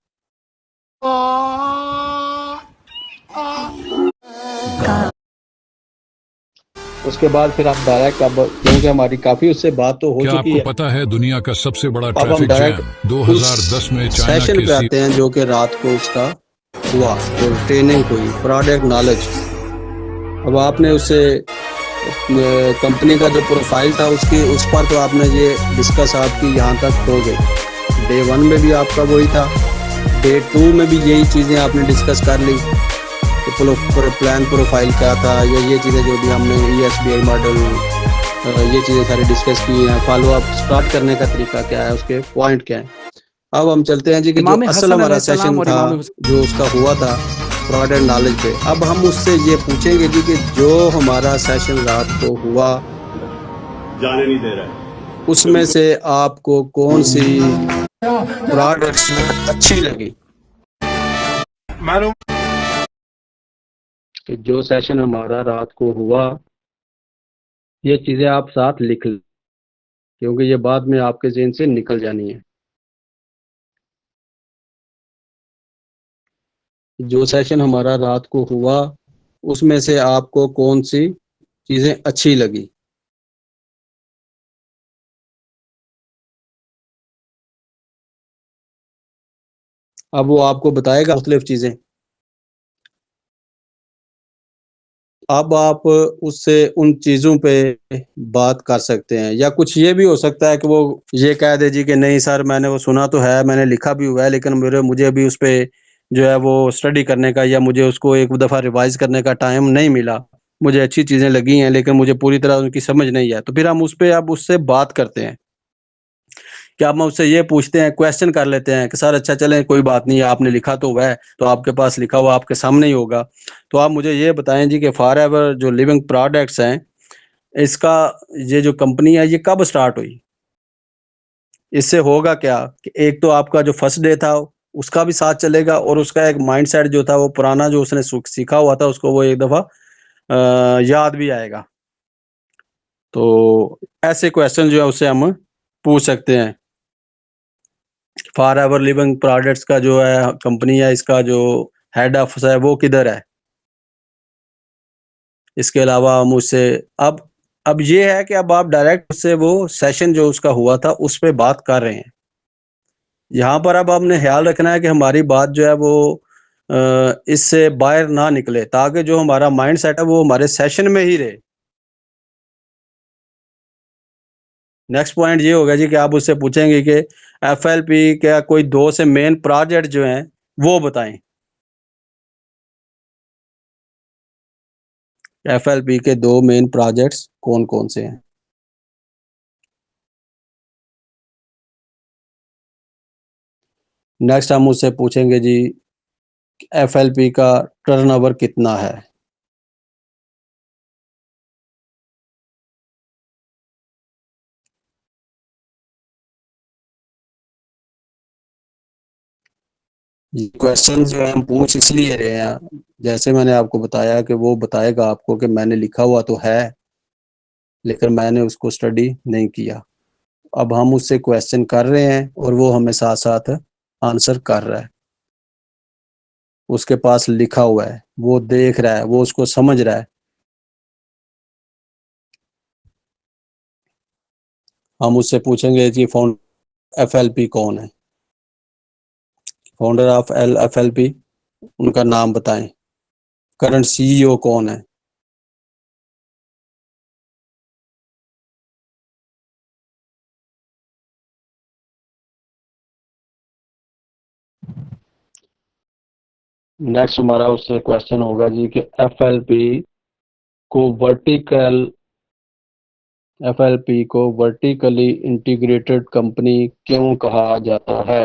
उसके बाद फिर आप डायरेक्ट, अब क्योंकि हमारी काफी उससे बात तो हो क्या चुकी आपको है, पता है दुनिया का सबसे बड़ा अब हम ट्रैफिक डायरेक्ट जैम उस 2010 में चाइना सेशन के पे आते हैं जो कि रात को उसका हुआ, जो ट्रेनिंग हुई प्रोडक्ट नॉलेज। अब आपने उससे कंपनी का जो प्रोफाइल था उसकी उस पर तो आपने ये डिस्कस आपकी यहाँ तक हो गई। डे 1 में भी आपका वही था, डे 2 में भी यही चीज़ें आपने डिस्कस कर ली कि प्लान प्रोफाइल क्या था, ये चीज़ें जो भी हमने ESBI मॉडल, ये चीज़ें सारी डिस्कस की हैं। फॉलो अप स्टार्ट करने का तरीका क्या है, उसके पॉइंट क्या है। अब हम चलते हैं जी कि जो इमाम असल हसन हमारा अलैहिस्सलाम सेशन और था इमाम हुसैन जो उसका हुआ था प्रोडक्ट नॉलेज पे, अब हम उससे ये पूछेंगे जी कि जो हमारा सेशन रात को हुआ जाने नहीं दे रहा है उसमें से आपको कौन सी प्रोडक्ट्स अच्छी लगी। मालूम कि जो सेशन हमारा रात को हुआ ये चीज़ें आप साथ लिख लें, क्योंकि ये बाद में आपके ज़हन से निकल जानी है। जो सेशन हमारा रात को हुआ उसमें से आपको कौन सी चीज़ें अच्छी लगी। अब वो आपको बताएगा मुख्तलिफ चीज़ें। अब आप उससे उन चीज़ों पे बात कर सकते हैं, या कुछ ये भी हो सकता है कि वो ये कह दे जी कि नहीं सर मैंने वो सुना तो है, मैंने लिखा भी हुआ है, लेकिन मुझे अभी उस पे जो है वो स्टडी करने का या मुझे उसको एक दफ़ा रिवाइज करने का टाइम नहीं मिला। मुझे अच्छी चीज़ें लगी हैं लेकिन मुझे पूरी तरह उनकी समझ नहीं है। तो फिर हम उस पे अब उससे बात करते हैं कि हम उससे ये पूछते हैं, क्वेश्चन कर लेते हैं कि सर अच्छा चलें कोई बात नहीं है, आपने लिखा तो हुआ है, तो आपके पास लिखा हुआ आपके सामने ही होगा, तो आप मुझे ये बताएं जी कि फॉरएवर जो लिविंग प्रोडक्ट्स हैं इसका ये जो कंपनी है ये कब स्टार्ट हुई। इससे होगा क्या कि एक तो आपका जो फर्स्ट डे था उसका भी साथ चलेगा और उसका एक माइंडसेट जो था वो पुराना जो उसने सीखा हुआ था उसको वो एक दफ़ा याद भी आएगा। तो ऐसे क्वेश्चन जो है उससे हम पूछ सकते हैं। फॉर एवर लिविंग प्रोडक्ट्स का जो है कंपनी है इसका जो हेड ऑफिस है वो किधर है। इसके अलावा हम उससे अब ये है कि अब आप डायरेक्ट उससे वो सेशन जो उसका हुआ था उस पे बात कर रहे हैं। यहाँ पर अब हमने ख्याल रखना है कि हमारी बात जो है वो इससे बाहर ना निकले, ताकि जो हमारा माइंड सेट है वो हमारे सेशन में ही रहे। नेक्स्ट पॉइंट ये होगा जी कि आप उससे पूछेंगे कि एफएलपी का कोई दो से मेन प्रोजेक्ट जो हैं वो बताएं। एफएलपी के दो मेन प्रोजेक्ट्स कौन कौन से हैं। नेक्स्ट हम उससे पूछेंगे जी एफएलपी का टर्नओवर कितना है। ये क्वेश्चन जो है हम पूछ इसलिए रहे हैं, जैसे मैंने आपको बताया कि वो बताएगा आपको कि मैंने लिखा हुआ तो है लेकिन मैंने उसको स्टडी नहीं किया। अब हम उससे क्वेश्चन कर रहे हैं और वो हमें साथ साथ आंसर कर रहा है। उसके पास लिखा हुआ है, वो देख रहा है, वो उसको समझ रहा है। हम उससे पूछेंगे कि फाउंडर एफएलपी कौन है, फाउंडर ऑफ एल एफएलपी उनका नाम बताएं। करंट सीईओ कौन है। नेक्स्ट हमारा उससे क्वेश्चन होगा जी कि को वर्टिकल एफएलपी को वर्टिकली इंटीग्रेटेड कंपनी क्यों कहा जाता है।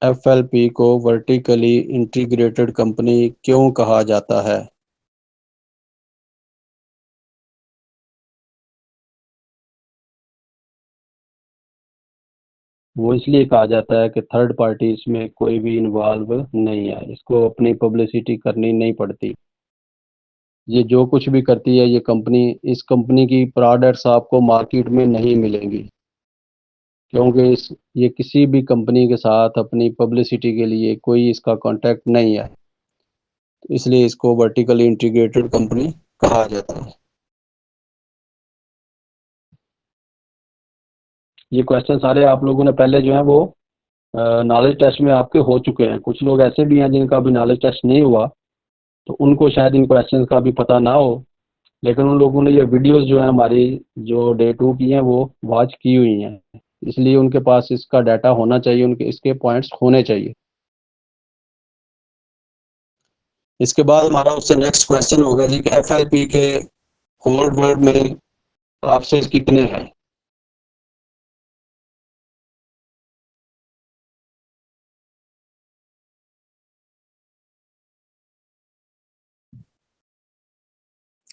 एफएलपी को वर्टिकली इंटीग्रेटेड कंपनी क्यों कहा जाता है। वो इसलिए कहा जाता है कि थर्ड पार्टी इसमें कोई भी इन्वॉल्व नहीं है, इसको अपनी पब्लिसिटी करनी नहीं पड़ती। ये जो कुछ भी करती है ये कंपनी, इस कंपनी की प्रोडक्ट्स आपको मार्केट में नहीं मिलेंगी क्योंकि ये किसी भी कंपनी के साथ अपनी पब्लिसिटी के लिए कोई इसका कांटेक्ट नहीं है, इसलिए इसको वर्टिकली इंटीग्रेटेड कंपनी कहा जाता है। ये क्वेश्चन सारे आप लोगों ने पहले जो है वो नॉलेज टेस्ट में आपके हो चुके हैं। कुछ लोग ऐसे भी हैं जिनका भी नॉलेज टेस्ट नहीं हुआ तो उनको शायद इन क्वेश्चन का भी पता ना हो, लेकिन उन लोगों ने ये वीडियोस जो है हमारी जो डे 2 की हैं वो वॉच की हुई हैं, इसलिए उनके पास इसका डाटा होना चाहिए, उनके इसके पॉइंट्स होने चाहिए। इसके बाद हमारा उससे नेक्स्ट क्वेश्चन होगा जी कि एफएलपी के होल वर्ल्ड में ऑफिस कितने हैं।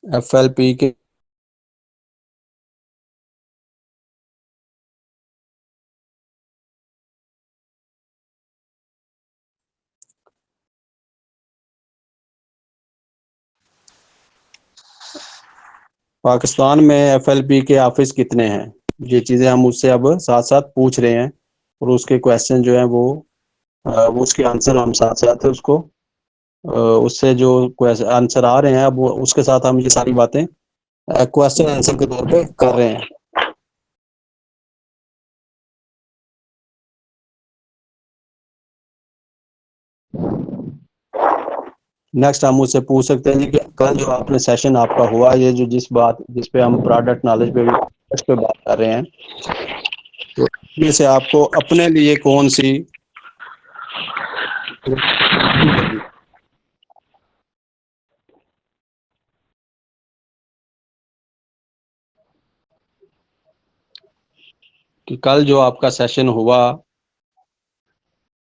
एफएलपी के पाकिस्तान में एफएलपी के ऑफिस कितने हैं। ये चीज़ें हम उससे अब साथ साथ पूछ रहे हैं और उसके क्वेश्चन जो है वो उसके आंसर हम साथ साथ उसको उससे जो आंसर आ रहे हैं अब उसके साथ हम ये सारी बातें क्वेश्चन आंसर के तौर पे कर रहे हैं। नेक्स्ट हम उससे पूछ सकते हैं जी कि कल जो आपने सेशन आपका हुआ, ये जो जिस पे हम प्रोडक्ट नॉलेज पे इस पे बात कर रहे हैं, तो इसमें से आपको अपने लिए कौन सी कि कल जो आपका सेशन हुआ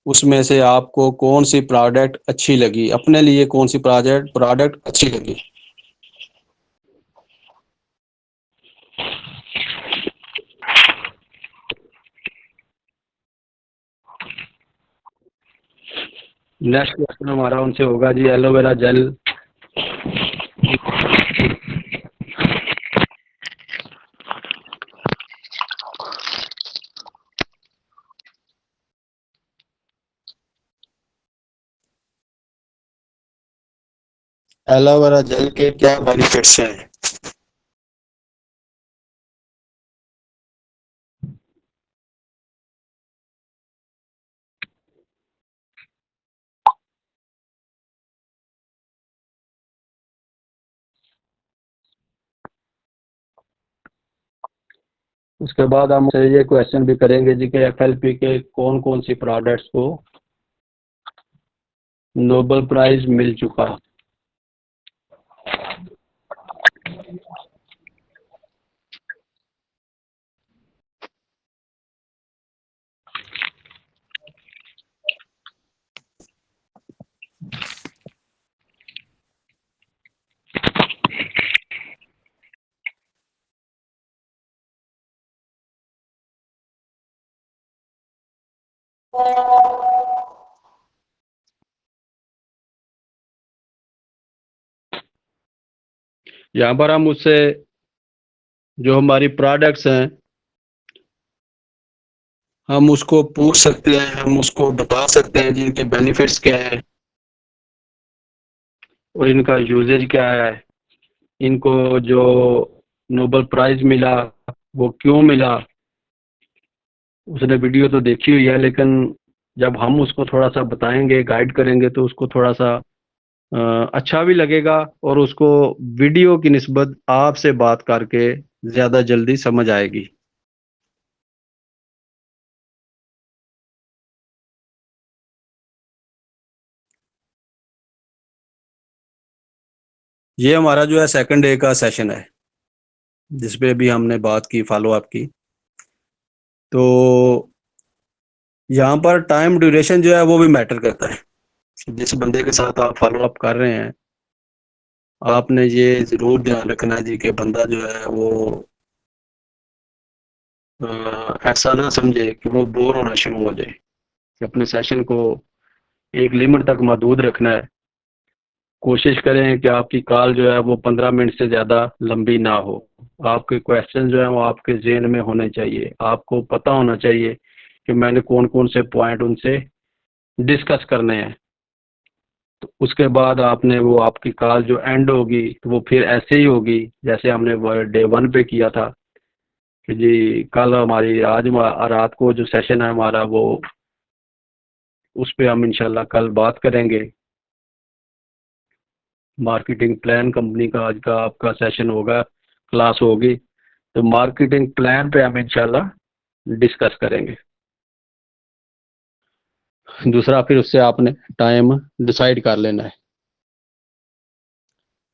उसमें से आपको कौन सी प्रोडक्ट अच्छी लगी, अपने लिए कौन सी प्रोडक्ट अच्छी लगी। नेक्स्ट क्वेश्चन हमारा उनसे होगा जी एलोवेरा जेल एलोवेरा जेल के क्या बेनिफिट्स हैं। उसके बाद हम ये क्वेश्चन भी करेंगे जी कि एफएलपी के कौन कौन सी प्रोडक्ट्स को नोबेल प्राइज मिल चुका। यहाँ पर हम उससे जो हमारी प्रोडक्ट्स हैं हम उसको पूछ सकते हैं, हम उसको बता सकते हैं जिनके बेनिफिट्स क्या है और इनका यूजेज क्या है, इनको जो नोबेल प्राइज मिला वो क्यों मिला। उसने वीडियो तो देखी हुई है, लेकिन जब हम उसको थोड़ा सा बताएंगे, गाइड करेंगे, तो उसको थोड़ा सा अच्छा भी लगेगा और उसको वीडियो की निस्बत आपसे बात करके ज़्यादा जल्दी समझ आएगी। ये हमारा जो है सेकंड डे का सेशन है जिसपे अभी हमने बात की, फॉलो अप की। तो यहाँ पर टाइम ड्यूरेशन जो है वो भी मैटर करता है। जिस बंदे के साथ आप फॉलो अप कर रहे हैं आपने ये जरूर ध्यान रखना है जी कि बंदा जो है वो ऐसा ना समझे कि वो बोर होना शुरू हो जाए। कि अपने सेशन को एक लिमिट तक महदूद रखना है। कोशिश करें कि आपकी कॉल जो है वो 15 मिनट से ज़्यादा लंबी ना हो। आपके क्वेश्चन जो है वो आपके जेहन में होने चाहिए, आपको पता होना चाहिए कि मैंने कौन कौन से पॉइंट उनसे डिस्कस करने हैं। तो उसके बाद आपने वो आपकी कॉल जो एंड होगी तो वो फिर ऐसे ही होगी जैसे हमने डे 1 पे किया था कि जी कल हमारी आज रात को जो सेशन है हमारा वो उस पे हम इंशाल्लाह कल बात करेंगे। मार्केटिंग प्लान कंपनी का आज का आपका सेशन होगा, क्लास होगी, तो मार्केटिंग प्लान पे हम इंशाल्लाह डिस्कस करेंगे। दूसरा फिर उससे आपने टाइम डिसाइड कर लेना है।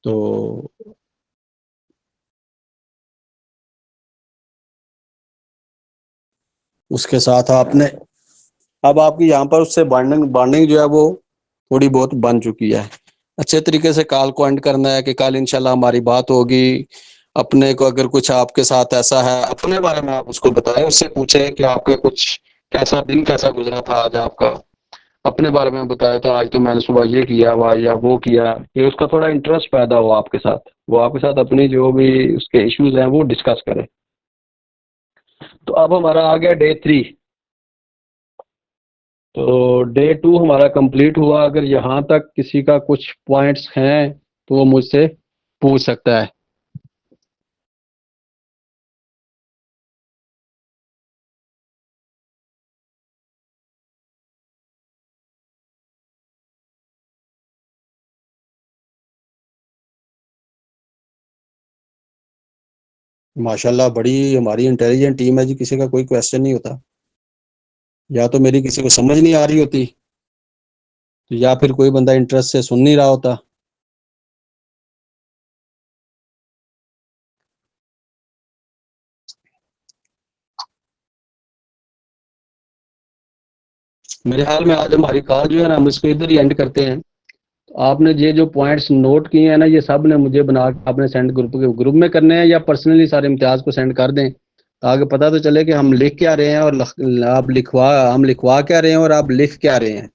तो उसके साथ आपने अब आपकी यहाँ पर उससे बॉन्डिंग बॉन्डिंग जो है वो थोड़ी बहुत बन चुकी है। अच्छे तरीके से कॉल को एंड करना है कि कल इंशाल्लाह हमारी बात होगी। अपने को अगर कुछ आपके साथ ऐसा है अपने बारे में आप उसको बताएं, उससे पूछें कि आपके कुछ कैसा दिन कैसा गुजरा था आज आपका। अपने बारे में बताया था आज तो मैंने सुबह ये किया हुआ या वो किया, कि उसका थोड़ा इंटरेस्ट पैदा हो आपके साथ, वो आपके साथ अपनी जो भी उसके इश्यूज हैं वो डिस्कस करे। तो अब हमारा आ गया डे 3। तो डे 2 हमारा कंप्लीट हुआ। अगर यहाँ तक किसी का कुछ पॉइंट्स हैं तो वो मुझसे पूछ सकता है। माशाल्लाह बड़ी हमारी इंटेलिजेंट टीम है जी, किसी का कोई क्वेश्चन नहीं होता। या तो मेरी किसी को समझ नहीं आ रही होती तो या फिर कोई बंदा इंटरेस्ट से सुन नहीं रहा होता। मेरे ख्याल में आज हमारी कॉल जो है ना हम इसको इधर ही एंड करते हैं। तो आपने ये जो पॉइंट्स नोट किए हैं ना ये सब ने मुझे बना के आपने सेंड ग्रुप में करने हैं या पर्सनली सारे इम्तियाज को सेंड कर दें ताकि पता तो चले कि हम लिख क्या रहे हैं और आप लिखवा क्या रहे हैं और आप लिख क्या रहे हैं।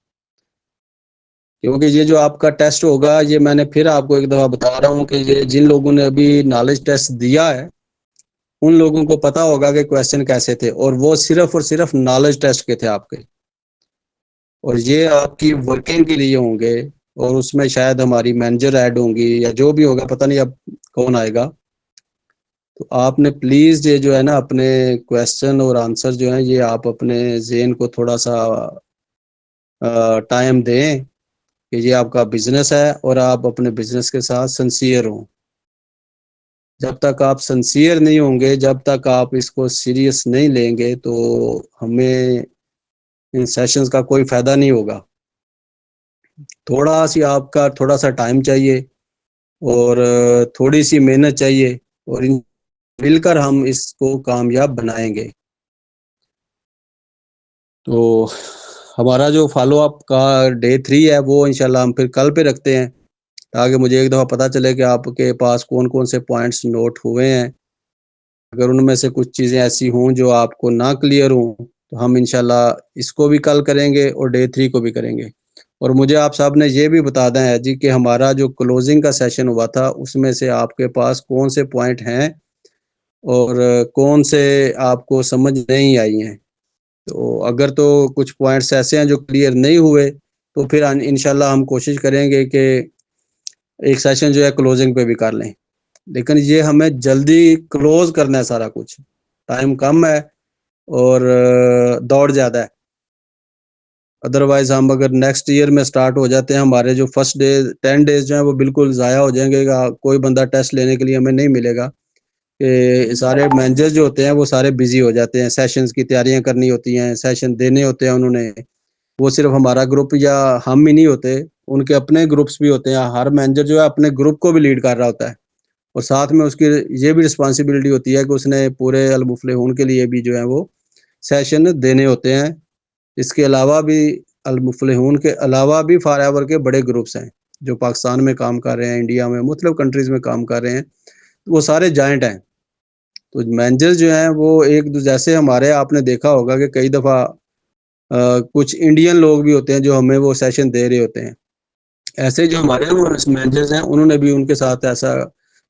क्योंकि ये जो आपका टेस्ट होगा ये मैंने फिर आपको एक दफ़ा बता रहा हूँ कि ये जिन लोगों ने अभी नॉलेज टेस्ट दिया है उन लोगों को पता होगा कि क्वेश्चन कैसे थे और वो सिर्फ और सिर्फ नॉलेज टेस्ट के थे आपके, और ये आपकी वर्किंग के लिए होंगे। और उसमें शायद हमारी मैनेजर ऐड होंगी या जो भी होगा, पता नहीं अब कौन आएगा। तो आपने प्लीज़ ये जो है ना अपने क्वेश्चन और आंसर जो है ये आप अपने ज़हन को थोड़ा सा टाइम दें कि ये आपका बिजनेस है और आप अपने बिजनेस के साथ सिंसियर हों। जब तक आप सिंसियर नहीं होंगे, जब तक आप इसको सीरियस नहीं लेंगे, तो हमें इन सेशंस का कोई फायदा नहीं होगा। थोड़ा सा टाइम चाहिए और थोड़ी सी मेहनत चाहिए, और मिलकर हम इसको कामयाब बनाएंगे। तो हमारा जो फॉलो अप का डे 3 है वो इंशाल्लाह हम फिर कल पे रखते हैं, ताकि मुझे एक दफ़ा पता चले कि आपके पास कौन कौन से पॉइंट्स नोट हुए हैं। अगर उनमें से कुछ चीज़ें ऐसी हों जो आपको ना क्लियर हों, तो हम इंशाल्लाह इसको भी कल करेंगे और डे 3 को भी करेंगे। और मुझे आप साहब ने ये भी बता दें है जी कि हमारा जो क्लोजिंग का सेशन हुआ था, उसमें से आपके पास कौन से पॉइंट हैं और कौन से आपको समझ नहीं आई हैं। तो अगर तो कुछ पॉइंट्स ऐसे हैं जो क्लियर नहीं हुए, तो फिर इंशाल्लाह हम कोशिश करेंगे कि एक सेशन जो है क्लोजिंग पे भी कर लें। लेकिन ये हमें जल्दी क्लोज करना है सारा कुछ, टाइम कम है और दौड़ ज़्यादा है। अदरवाइज हम अगर नेक्स्ट ईयर में स्टार्ट हो जाते हैं, हमारे जो फर्स्ट डे 10 डेज जो हैं वो बिल्कुल ज़ाया हो जाएंगे। कोई बंदा टेस्ट लेने के लिए हमें नहीं मिलेगा, कि सारे मैनेजर्स जो होते हैं वो सारे बिजी हो जाते हैं, सेशंस की तैयारियां करनी होती हैं, सेशन देने होते हैं उन्होंने। वो सिर्फ हमारा ग्रुप या हम ही नहीं होते, उनके अपने ग्रुप्स भी होते हैं। हर मैनेजर जो है अपने ग्रुप को भी लीड कर रहा होता है, और साथ में उसकी ये भी रिस्पॉन्सिबिलिटी होती है कि उसने पूरे अल मुफ्लिहून के लिए भी जो है वो सेशन देने होते हैं। इसके अलावा भी अल मुफ्लिहून के अलावा भी फॉरएवर के बड़े ग्रुप्स हैं जो पाकिस्तान में काम कर रहे हैं, इंडिया में मुख्तलिफ कंट्रीज़ में काम कर रहे हैं, वो सारे जॉइंट हैं। तो मैनेजर्स जो हैं वो जैसे हमारे आपने देखा होगा कि कई दफ़ा कुछ इंडियन लोग भी होते हैं जो हमें वो सेशन दे रहे होते हैं। ऐसे जो हमारे वो मैनेजर्स हैं, उन्होंने भी उनके साथ ऐसा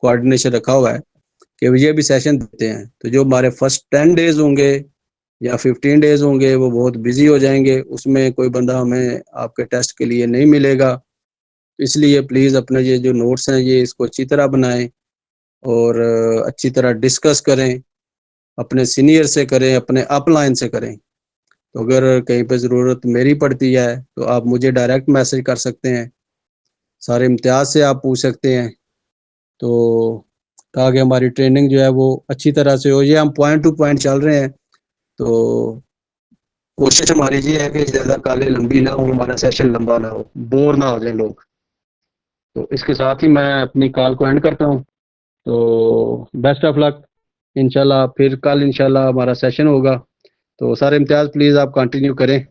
कोऑर्डिनेशन रखा हुआ है कि ये भी सेशन देते हैं। तो जो हमारे फर्स्ट 10 डेज होंगे या 15 डेज होंगे वो बहुत बिजी हो जाएंगे, उसमें कोई बंदा हमें आपके टेस्ट के लिए नहीं मिलेगा। इसलिए प्लीज़ अपने ये जो नोट्स हैं ये इसको अच्छी तरह बनाएं और अच्छी तरह डिस्कस करें, अपने सीनियर से करें, अपने अपलाइन से करें। तो अगर कहीं पे ज़रूरत मेरी पड़ती है तो आप मुझे डायरेक्ट मैसेज कर सकते हैं, सारे इम्तियाज़ से आप पूछ सकते हैं, तो ताकि हमारी ट्रेनिंग जो है वो अच्छी तरह से हो। ये हम पॉइंट टू पॉइंट चल रहे हैं, तो कोशिश हमारी ये है कि ज़्यादा काले लंबी ना हो, हमारा सेशन लंबा ना हो, बोर ना हो जाए लोग। तो इसके साथ ही मैं अपनी कॉल को एंड करता हूँ। तो बेस्ट ऑफ लक, इंशाल्लाह फिर कल इंशाल्लाह हमारा सेशन होगा। तो सारे इम्तियाज़ प्लीज़ आप कंटिन्यू करें।